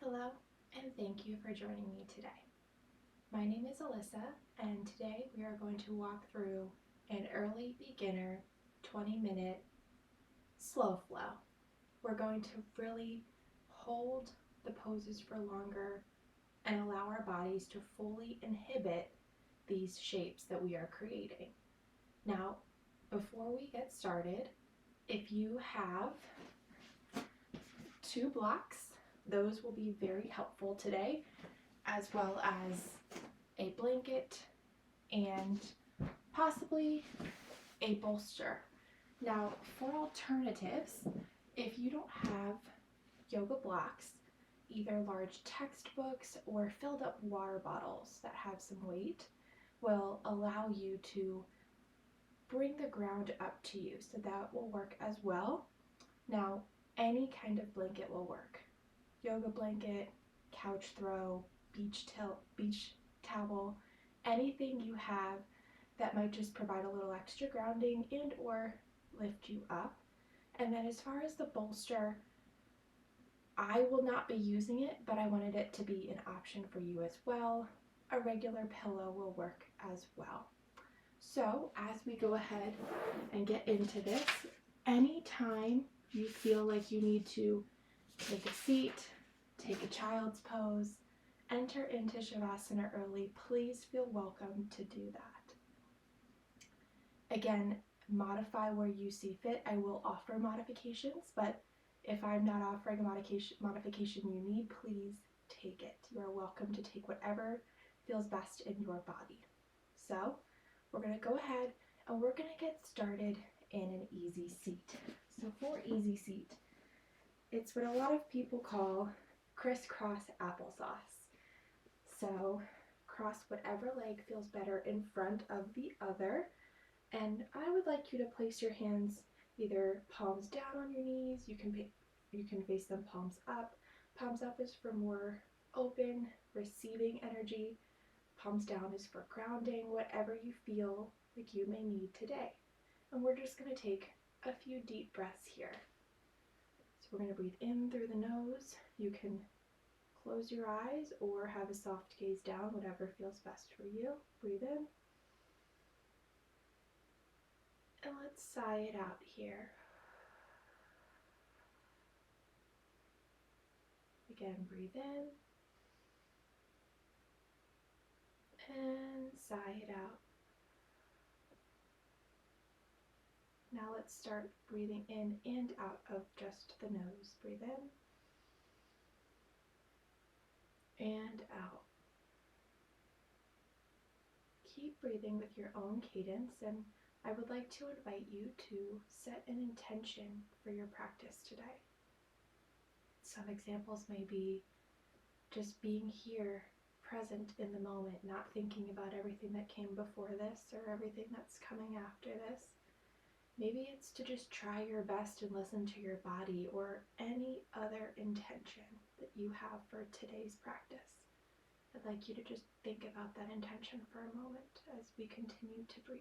Hello, and thank you for joining me today. My name is Alyssa, and today we are going to walk through an early beginner 20-minute slow flow. We're going to really hold the poses for longer and allow our bodies to fully inhibit these shapes that we are creating. Now, before we get started, if you have 2 blocks, those will be very helpful today, as well as a blanket and possibly a bolster. Now, for alternatives, if you don't have yoga blocks, either large textbooks or filled up water bottles that have some weight will allow you to bring the ground up to you, so that will work as well. Now, any kind of blanket will work. Yoga blanket, couch throw, beach towel, anything you have that might just provide a little extra grounding and or lift you up. And then as far as the bolster, I will not be using it, but I wanted it to be an option for you as well. A regular pillow will work as well. So as we go ahead and get into this, anytime you feel like you need to take a seat, take a child's pose, enter into Shavasana early, please feel welcome to do that. Again, modify where you see fit. I will offer modifications, but if I'm not offering a modification you need, please take it. You are welcome to take whatever feels best in your body. So we're going to go ahead and we're going to get started in an easy seat. So for easy seat, it's what a lot of people call crisscross applesauce. So cross whatever leg feels better in front of the other. And I would like you to place your hands either palms down on your knees. You can face them palms up. Palms up is for more open, receiving energy. Palms down is for grounding, whatever you feel like you may need today. And we're just going to take a few deep breaths here. So we're going to breathe in through the nose. You can close your eyes or have a soft gaze down, whatever feels best for you. Breathe in. And let's sigh it out here. Again, breathe in. And sigh it out. Now let's start breathing in and out of just the nose. Breathe in and out. Keep breathing with your own cadence, and I would like to invite you to set an intention for your practice today. Some examples may be just being here, present in the moment, not thinking about everything that came before this or everything that's coming after this. Maybe it's to just try your best and listen to your body, or any other intention that you have for today's practice. I'd like you to just think about that intention for a moment as we continue to breathe.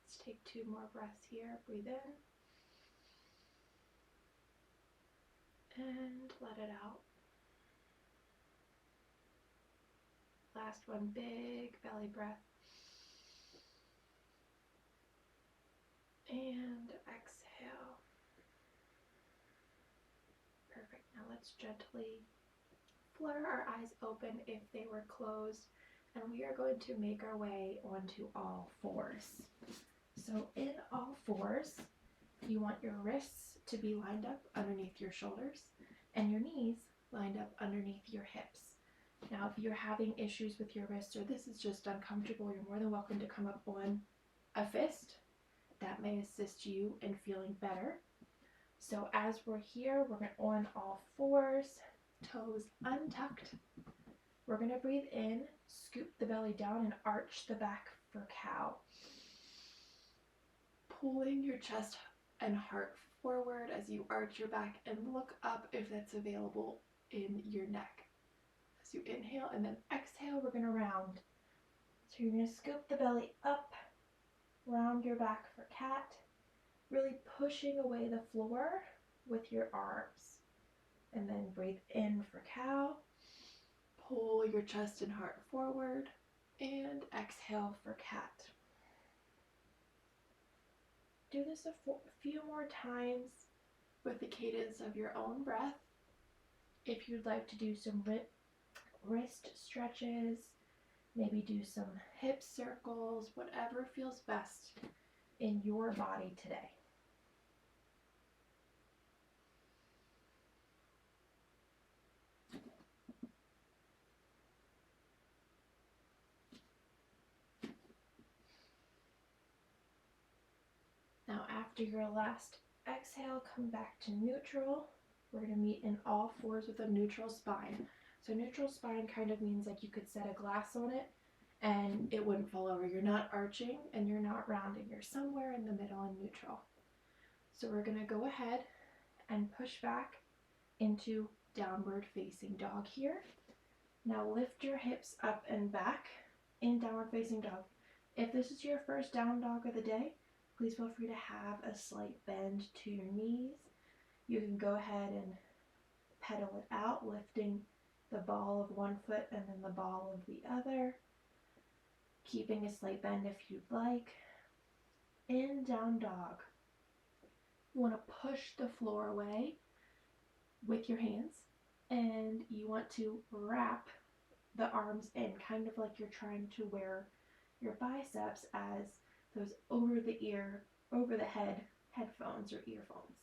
Let's take 2 more breaths here. Breathe in and let it out. Last one, big belly breath. And exhale. Perfect. Now let's gently flutter our eyes open if they were closed, and we are going to make our way onto all fours. So in all fours, you want your wrists to be lined up underneath your shoulders and your knees lined up underneath your hips. Now, if you're having issues with your wrists or this is just uncomfortable, you're more than welcome to come up on a fist. That may assist you in feeling better. So as we're here, we're going on all fours, toes untucked. We're going to breathe in, scoop the belly down and arch the back for cow. Pulling your chest and heart forward as you arch your back and look up if that's available in your neck. As you inhale and then exhale, we're going to round. So you're going to scoop the belly up, round your back for cat, really pushing away the floor with your arms. And then breathe in for cow, pull your chest and heart forward, and exhale for cat. Do this a few more times with the cadence of your own breath. If you'd like to do some wrist stretches, maybe do some hip circles, whatever feels best in your body today. Now after your last exhale, come back to neutral. We're going to meet in all fours with a neutral spine. So neutral spine kind of means like you could set a glass on it and it wouldn't fall over. You're not arching and you're not rounding. You're somewhere in the middle and neutral. So we're going to go ahead and push back into downward facing dog here. Now lift your hips up and back in downward facing dog. If this is your first down dog of the day, please feel free to have a slight bend to your knees. You can go ahead and pedal it out, lifting the ball of one foot and then the ball of the other, keeping a slight bend if you'd like. In down dog, you want to push the floor away with your hands, and you want to wrap the arms in, kind of like you're trying to wear your biceps as those over the head headphones or earphones.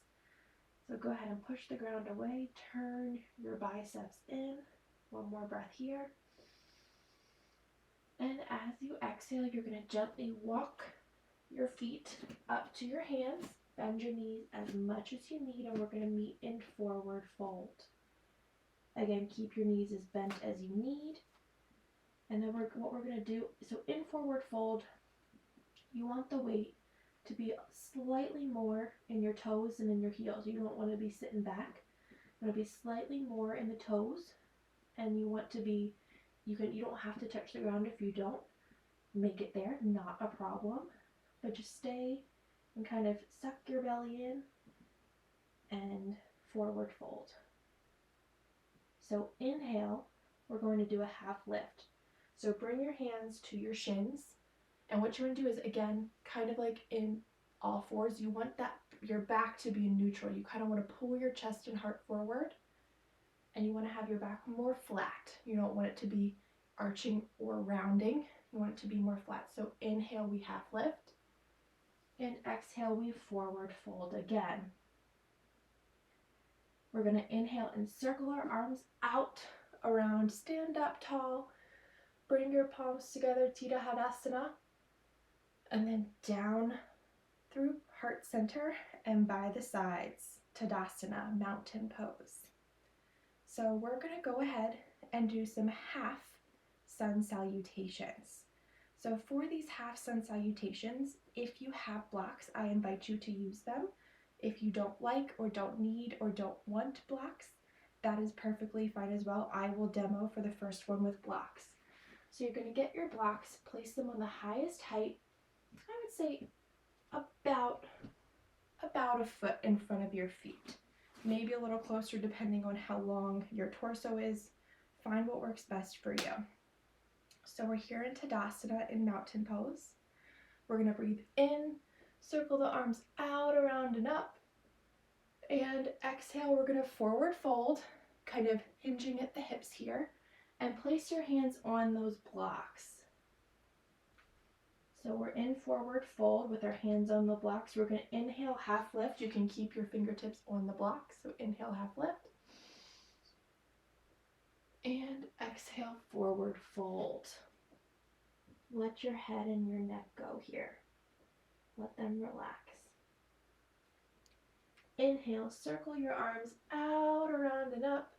So go ahead and push the ground away, turn your biceps in. One more breath here. And as you exhale, you're going to gently walk your feet up to your hands, bend your knees as much as you need, and we're going to meet in forward fold. Again, keep your knees as bent as you need. And then what we're going to do, so in forward fold, you want the weight to be slightly more in your toes than in your heels. You don't want to be sitting back. You want to be slightly more in the toes, and you want to be, you don't have to touch the ground if you don't make it there, not a problem. But just stay and kind of suck your belly in and forward fold. So inhale, we're going to do a half lift. So bring your hands to your shins. And what you're going to do is, again, kind of like in all fours, you want your back to be neutral. You kind of want to pull your chest and heart forward, and you want to have your back more flat. You don't want it to be arching or rounding. You want it to be more flat. So inhale, we half lift, and exhale, we forward fold again. We're going to inhale and circle our arms out around, stand up tall, bring your palms together, Tadasana. And then down through heart center and by the sides, Tadasana, mountain pose. So we're going to go ahead and do some half sun salutations. So for these half sun salutations, if you have blocks, I invite you to use them. If you don't like or don't need or don't want blocks, that is perfectly fine as well. I will demo for the first one with blocks. So you're going to get your blocks, place them on the highest height, I would say about a foot in front of your feet. Maybe a little closer depending on how long your torso is. Find what works best for you. So we're here in Tadasana in mountain pose. We're going to breathe in, circle the arms out, around, and up. And exhale, we're going to forward fold, kind of hinging at the hips here. And place your hands on those blocks. So we're in forward fold with our hands on the blocks. We're going to inhale, half lift. You can keep your fingertips on the blocks. So inhale, half lift. And exhale, forward fold. Let your head and your neck go here. Let them relax. Inhale, circle your arms out, around, and up.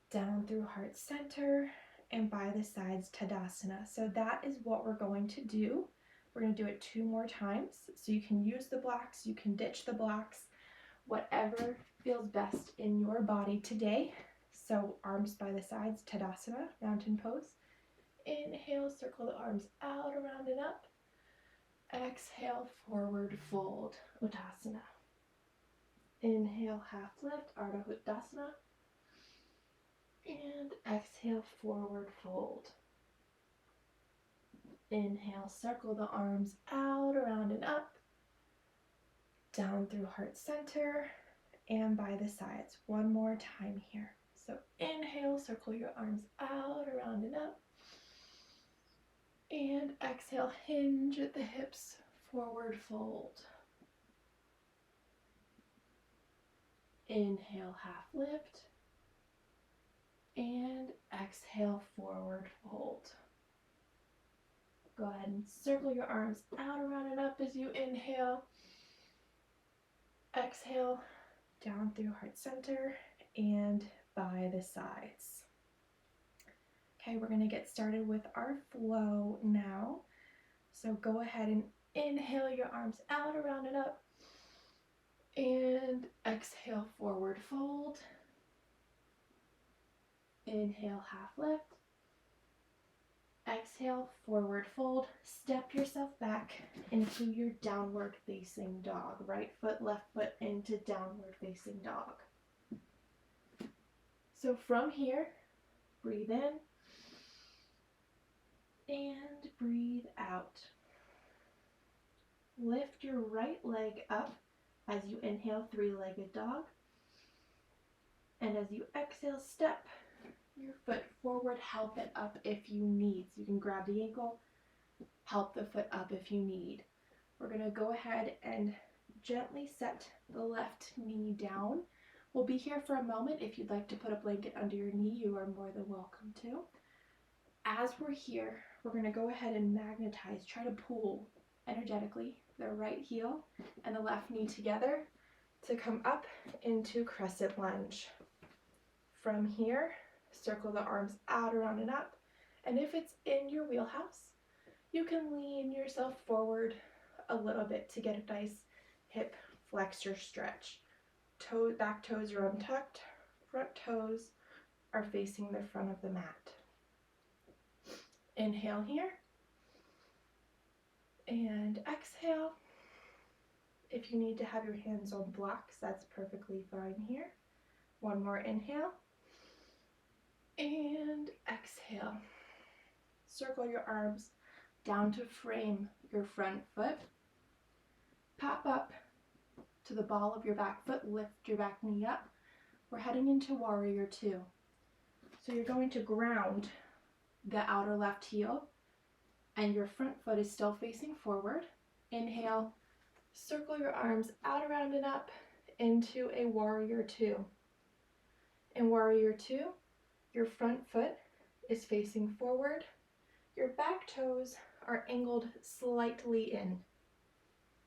Down through heart center and by the sides, Tadasana. So that is what we're going to do We're going to do it 2 more times. So you can use the blocks, you can ditch the blocks, whatever feels best in your body today. So arms by the sides, Tadasana, mountain pose. Inhale, circle the arms out, around and up. Exhale, forward fold, Uttasana. Inhale, half lift, Ardha Uttasana. And exhale, forward fold. Inhale, circle the arms out, around and up. Down through heart center and by the sides. One more time here. So inhale, circle your arms out, around and up. And exhale, hinge at the hips, forward fold. Inhale, half lift. And exhale, forward fold. Go ahead and circle your arms out, around and up as you inhale. Exhale, down through heart center and by the sides. Okay, we're going to get started with our flow now. So go ahead and inhale your arms out, around and up. And exhale, forward fold. Inhale, half lift. Exhale, forward fold. Step yourself back into your downward facing dog. Right foot, left foot into downward facing dog. So from here, breathe in and breathe out. Lift your right leg up as you inhale, three-legged dog. And as you exhale, step your foot forward, help it up if you need. So you can grab the ankle, help the foot up if you need. We're going to go ahead and gently set the left knee down. We'll be here for a moment. If you'd like to put a blanket under your knee, you are more than welcome to. As we're here, we're going to go ahead and magnetize, try to pull energetically the right heel and the left knee together to come up into Crescent Lunge. From here, circle the arms out, around and up. And if it's in your wheelhouse, you can lean yourself forward a little bit to get a nice hip flexor stretch. Back toes are untucked, front toes are facing the front of the mat. Inhale here. And exhale. If you need to have your hands on blocks, that's perfectly fine here. One more inhale. And exhale. Circle your arms down to frame your front foot. Pop up to the ball of your back foot, lift your back knee up. We're heading into Warrior Two. So you're going to ground the outer left heel and your front foot is still facing forward. Inhale, circle your arms out, around and up into a Warrior Two. In Warrior Two, your front foot is facing forward. Your back toes are angled slightly in.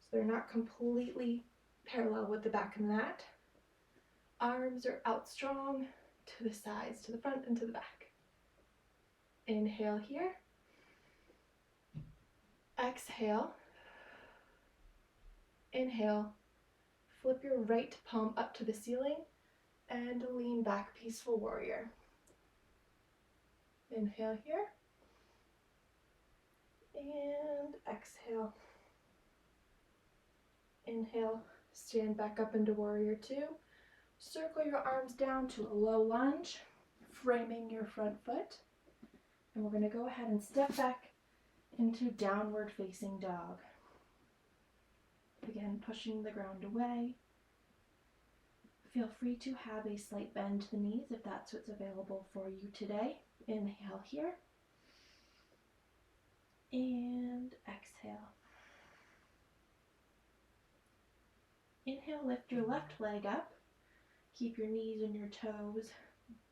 So they're not completely parallel with the back of the mat. Arms are out strong to the sides, to the front and to the back. Inhale here. Exhale. Inhale. Flip your right palm up to the ceiling and lean back, peaceful warrior. Inhale here. And exhale. Inhale, stand back up into Warrior Two. Circle your arms down to a low lunge, framing your front foot. And we're going to go ahead and step back into downward facing dog. Again, pushing the ground away. Feel free to have a slight bend to the knees if that's what's available for you today. Inhale here. And exhale. Inhale, lift your left leg up. Keep your knees and your toes,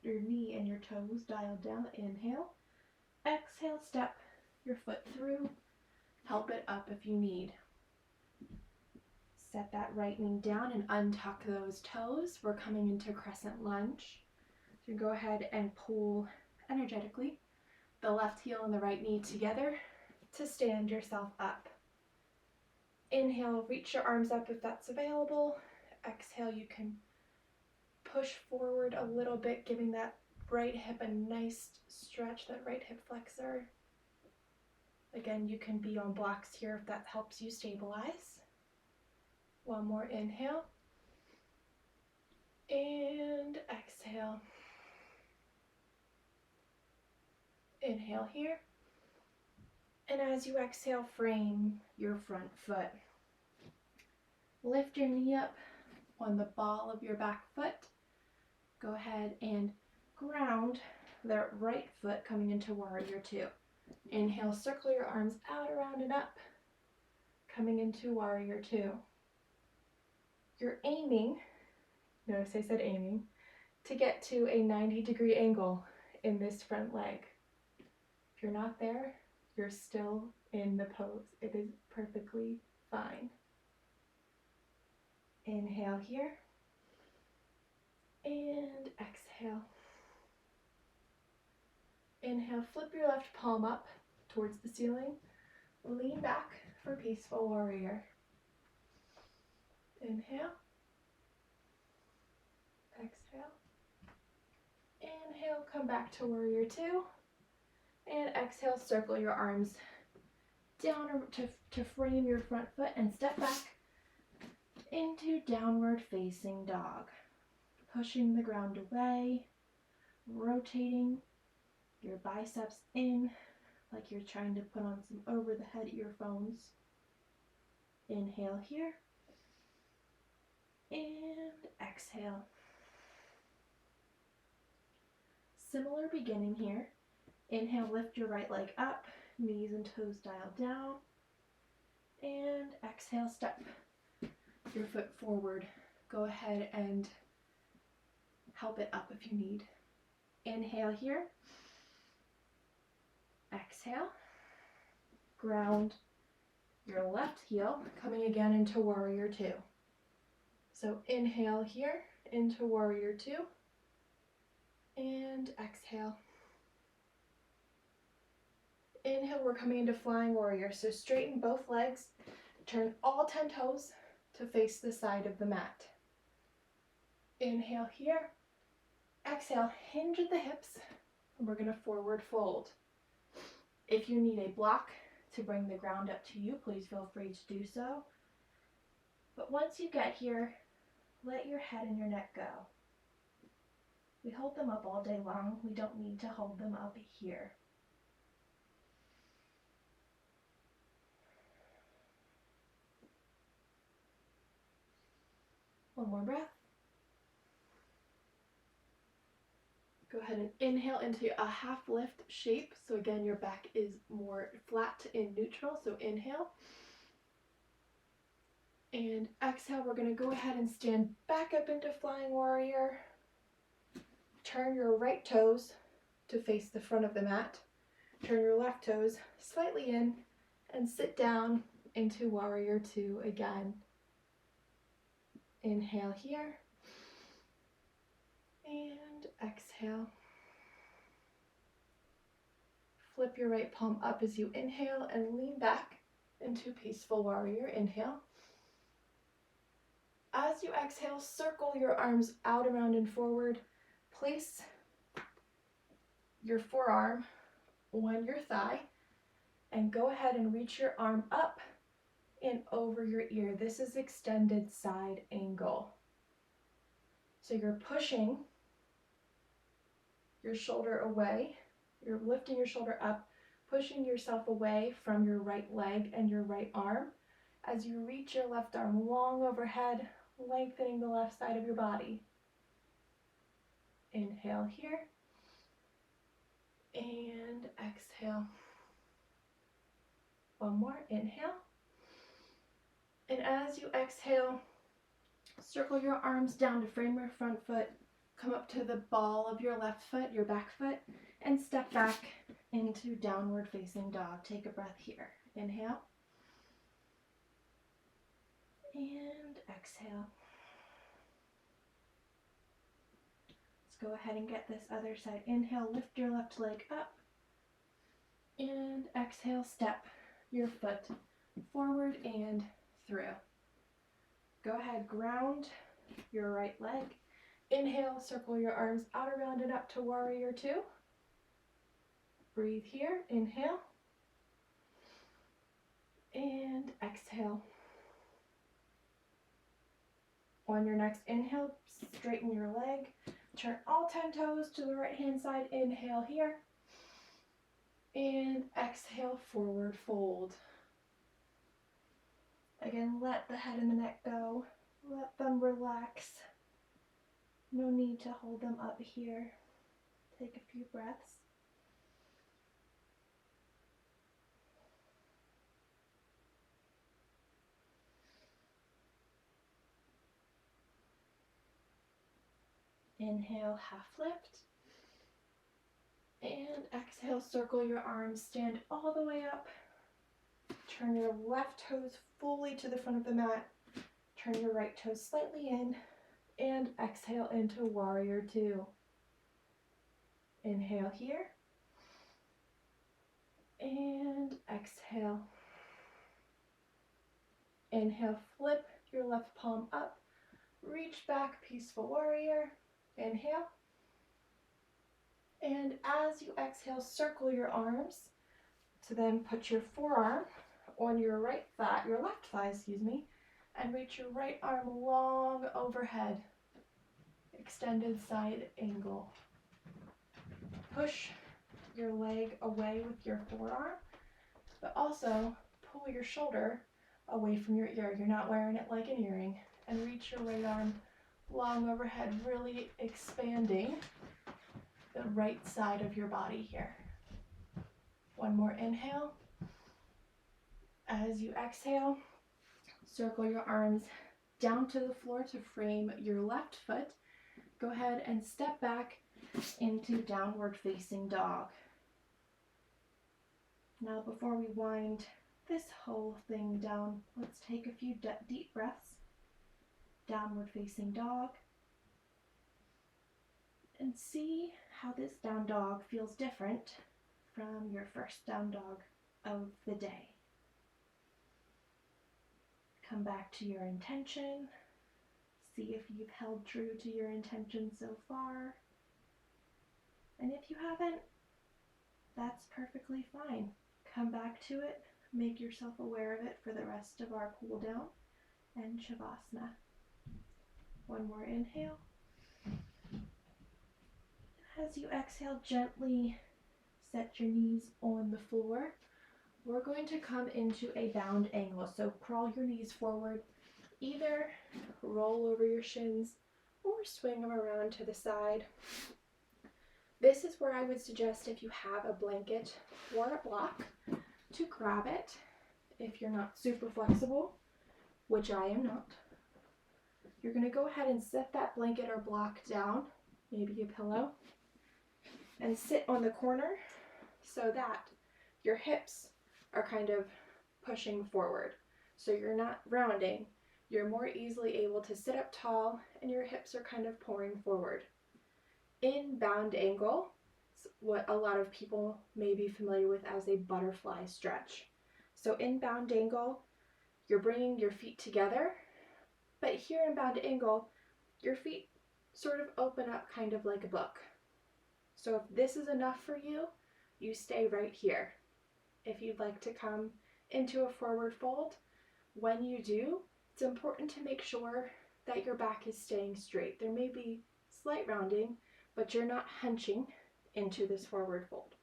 your knee and your toes dialed down. Inhale. Exhale, step your foot through. Help it up if you need. Set that right knee down and untuck those toes. We're coming into Crescent Lunge. So go ahead and pull energetically the left heel and the right knee together to stand yourself up. Inhale, reach your arms up if that's available. Exhale, you can push forward a little bit, giving that right hip a nice stretch, that right hip flexor. Again, you can be on blocks here if that helps you stabilize. One more inhale. And exhale. Inhale here. And as you exhale, frame your front foot. Lift your knee up on the ball of your back foot. Go ahead and ground the right foot coming into warrior two. Inhale, circle your arms out, around, and up, coming into warrior two. You're aiming, notice I said aiming, to get to a 90-degree angle in this front leg. If you're not there, you're still in the pose. It is perfectly fine. Inhale here, and exhale. Inhale, flip your left palm up towards the ceiling. Lean back for peaceful warrior. Inhale. Exhale. Inhale, come back to warrior two. And exhale, circle your arms down to frame your front foot and step back into downward facing dog. Pushing the ground away, rotating your biceps in like you're trying to put on some over the head earphones. Inhale here. And exhale. Similar beginning here. Inhale, lift your right leg up, knees and toes dialed down. And exhale, step your foot forward. Go ahead and help it up if you need. Inhale here. Exhale. Ground your left heel, coming again into warrior two. So inhale here into warrior two. And exhale. Inhale, we're coming into flying warrior. So straighten both legs, turn all 10 toes to face the side of the mat. Inhale here. Exhale, hinge at the hips, and we're going to forward fold. If you need a block to bring the ground up to you, please feel free to do so. But once you get here, let your head and your neck go. We hold them up all day long. We don't need to hold them up here. One more breath. Go ahead and inhale into a half lift shape. So again, your back is more flat in neutral. So inhale. And exhale, we're going to go ahead and stand back up into flying warrior. Turn your right toes to face the front of the mat. Turn your left toes slightly in and sit down into warrior two again. Inhale here. And exhale. Flip your right palm up as you inhale and lean back into peaceful warrior. Inhale. As you exhale, circle your arms out, around, and forward. Place your forearm on your thigh and go ahead and reach your arm up and over your ear. This is extended side angle. So you're pushing your shoulder away. You're lifting your shoulder up, pushing yourself away from your right leg and your right arm as you reach your left arm long overhead, lengthening the left side of your body. Inhale here. And exhale. One more. Inhale. And as you exhale, circle your arms down to frame your front foot. Come up to the ball of your left foot, your back foot, and step back into downward facing dog. Take a breath here. Inhale. And exhale. Let's go ahead and get this other side. Inhale, lift your left leg up. And exhale, step your foot forward and through. Go ahead, ground your right leg. Inhale, circle your arms out around and up to warrior two. Breathe here, inhale. And exhale. On your next inhale, straighten your leg. Turn all 10 toes to the right hand side. Inhale here. And exhale, forward fold. Again, let the head and the neck go. Let them relax. No need to hold them up here. Take a few breaths. Inhale, half lift. And exhale, circle your arms, stand all the way up. Turn your left toes fully to the front of the mat. Turn your right toes slightly in. And exhale into warrior two. Inhale here. And exhale. Inhale, flip your left palm up. Reach back, peaceful warrior. Inhale. And as you exhale, circle your arms to then put your forearm on your right thigh, your left thigh, excuse me, and reach your right arm long overhead. Extended side angle. Push your leg away with your forearm, but also pull your shoulder away from your ear. You're not wearing it like an earring. And reach your right arm long overhead, really expanding the right side of your body here. One more inhale. As you exhale, circle your arms down to the floor to frame your left foot. Go ahead and step back into downward facing dog. Now before we wind this whole thing down, let's take a few deep breaths. Downward facing dog. And see how this down dog feels different from your first down dog of the day. Come back to your intention. See if you've held true to your intention so far. And if you haven't, that's perfectly fine. Come back to it. Make yourself aware of it for the rest of our cool down and Shavasana. One more inhale. As you exhale, gently set your knees on the floor. We're going to come into a bound angle. So crawl your knees forward. Either roll over your shins or swing them around to the side. This is where I would suggest, if you have a blanket or a block, to grab it if you're not super flexible, which I am not. You're going to go ahead and set that blanket or block down, maybe a pillow, and sit on the corner so that your hips are kind of pushing forward. So you're not rounding. You're more easily able to sit up tall and your hips are kind of pouring forward. In bound angle, what a lot of people may be familiar with as a butterfly stretch. So in bound angle, you're bringing your feet together, but here in bound angle, your feet sort of open up kind of like a book. So if this is enough for you, you stay right here. If you'd like to come into a forward fold, when you do, it's important to make sure that your back is staying straight. There may be slight rounding, but you're not hunching into this forward fold.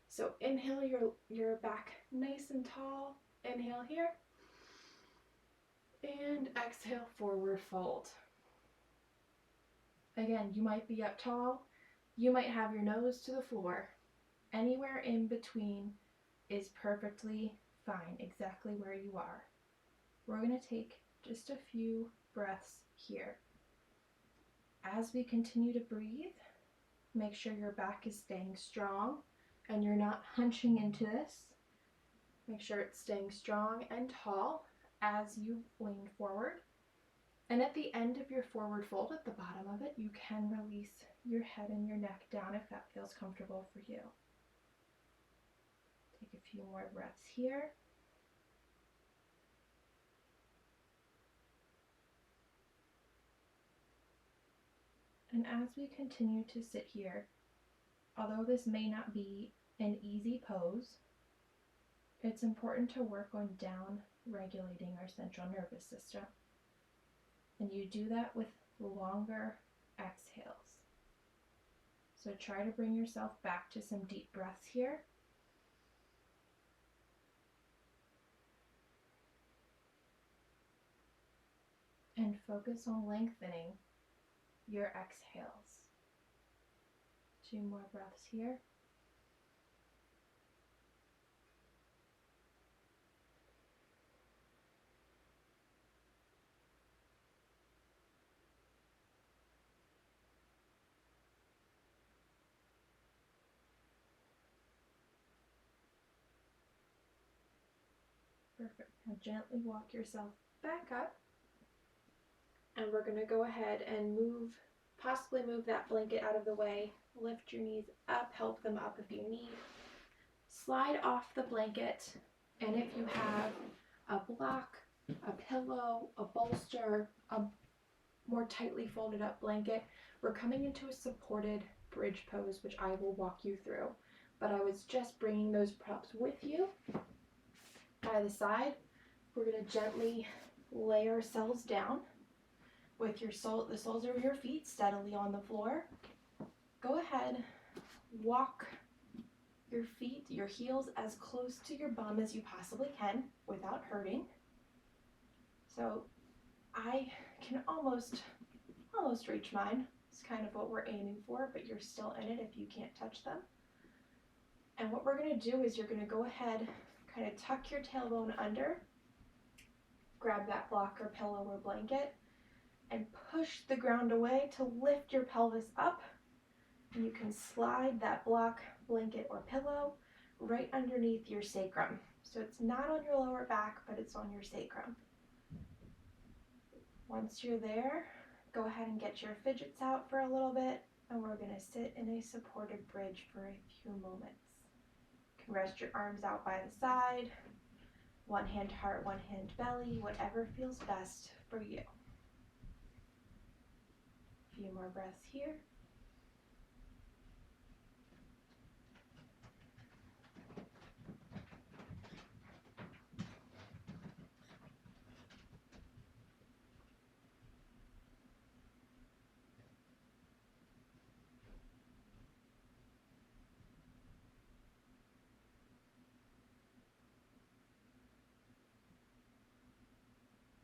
So inhale your back nice and tall. Inhale here. And exhale, forward fold. Again, you might be up tall. You might have your nose to the floor. Anywhere in between is perfectly fine, exactly where you are. We're going to take just a few breaths here. As we continue to breathe, make sure your back is staying strong and you're not hunching into this. Make sure it's staying strong and tall as you lean forward. And at the end of your forward fold, at the bottom of it, you can release your head and your neck down if that feels comfortable for you. Take a few more breaths here. And as we continue to sit here, although this may not be an easy pose, it's important to work on down regulating our central nervous system. And you do that with longer exhales. So try to bring yourself back to some deep breaths here. And focus on lengthening your exhales. 2 more breaths here. Perfect. Now gently walk yourself back up. And we're going to go ahead and possibly move that blanket out of the way. Lift your knees up, help them up if you need. Slide off the blanket, and if you have a block, a pillow, a bolster, a more tightly folded up blanket, we're coming into a supported bridge pose, which I will walk you through. But I was just bringing those props with you by the side. We're going to gently lay ourselves down with the soles of your feet steadily on the floor. Go ahead, walk your feet, your heels as close to your bum as you possibly can without hurting. So I can almost reach mine. It's kind of what we're aiming for, but you're still in it if you can't touch them. And what we're going to do is you're going to go ahead, kind of tuck your tailbone under, grab that block or pillow or blanket, and push the ground away to lift your pelvis up. And you can slide that block, blanket, or pillow right underneath your sacrum. So it's not on your lower back, but it's on your sacrum. Once you're there, go ahead and get your fidgets out for a little bit, and we're going to sit in a supported bridge for a few moments. You can rest your arms out by the side, one hand heart, one hand belly, whatever feels best for you. A few more breaths here.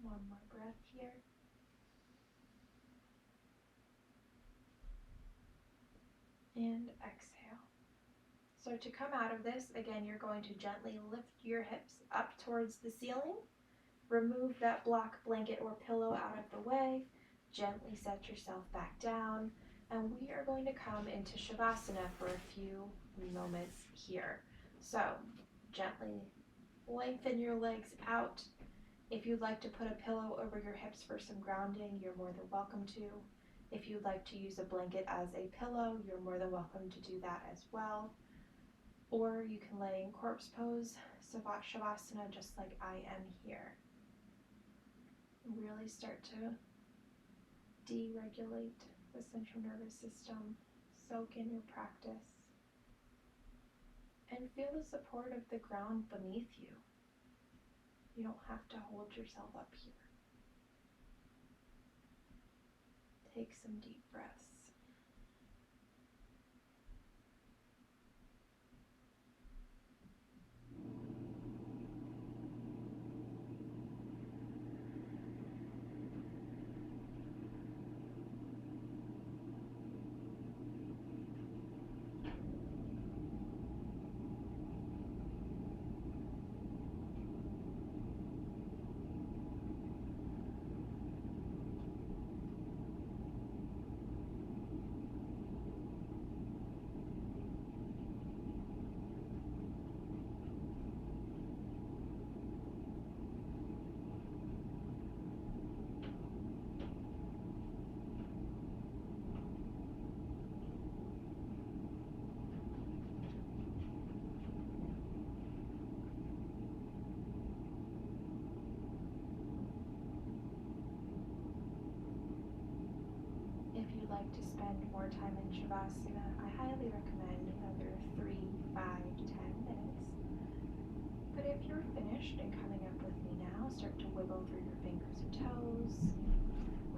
One more breath here. And exhale. So to come out of this, again, you're going to gently lift your hips up towards the ceiling. Remove that block, blanket, or pillow out of the way. Gently set yourself back down. And we are going to come into Shavasana for a few moments here. So gently lengthen your legs out. If you'd like to put a pillow over your hips for some grounding, you're more than welcome to. If you'd like to use a blanket as a pillow, you're more than welcome to do that as well. Or you can lay in corpse pose, Shavasana, just like I am here. Really start to deregulate the central nervous system, soak in your practice, and feel the support of the ground beneath you. You don't have to hold yourself up here. Take some deep breaths. like to spend more time in Shavasana, I highly recommend another 3, 5, 10 minutes. But if you're finished and coming up with me now, start to wiggle through your fingers or toes.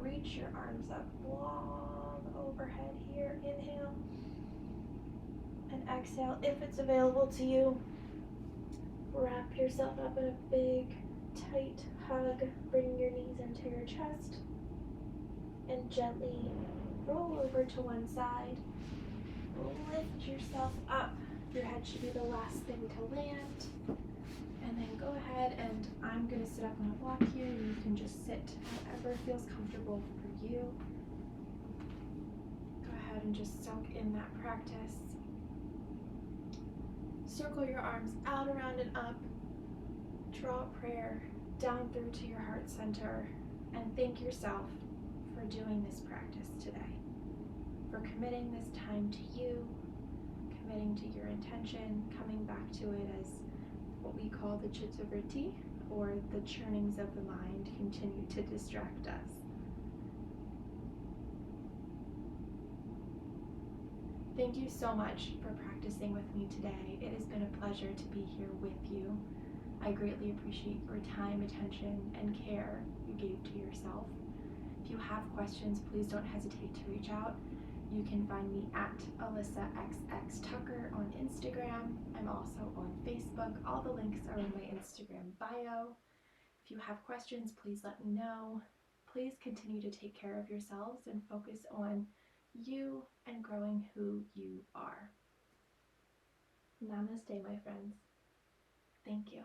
Reach your arms up long overhead here. Inhale. And exhale, if it's available to you. Wrap yourself up in a big, tight hug. Bring your knees into your chest. And gently roll over to one side. Lift yourself up. Your head should be the last thing to land. And then go ahead, and I'm going to sit up on a block here. You can just sit however feels comfortable for you. Go ahead and just soak in that practice. Circle your arms out, around, and up. Draw a prayer down through to your heart center, and thank yourself for doing this practice today, for committing this time to you, committing to your intention, coming back to it as what we call the chittavritti, or the churnings of the mind continue to distract us. Thank you so much for practicing with me today. It has been a pleasure to be here with you. I greatly appreciate your time, attention, and care you gave to yourself. If you have questions, please don't hesitate to reach out. You can find me at AlyssaXXTucker on Instagram. I'm also on Facebook. All the links are in my Instagram bio. If you have questions, please let me know. Please continue to take care of yourselves and focus on you and growing who you are. Namaste, my friends. Thank you.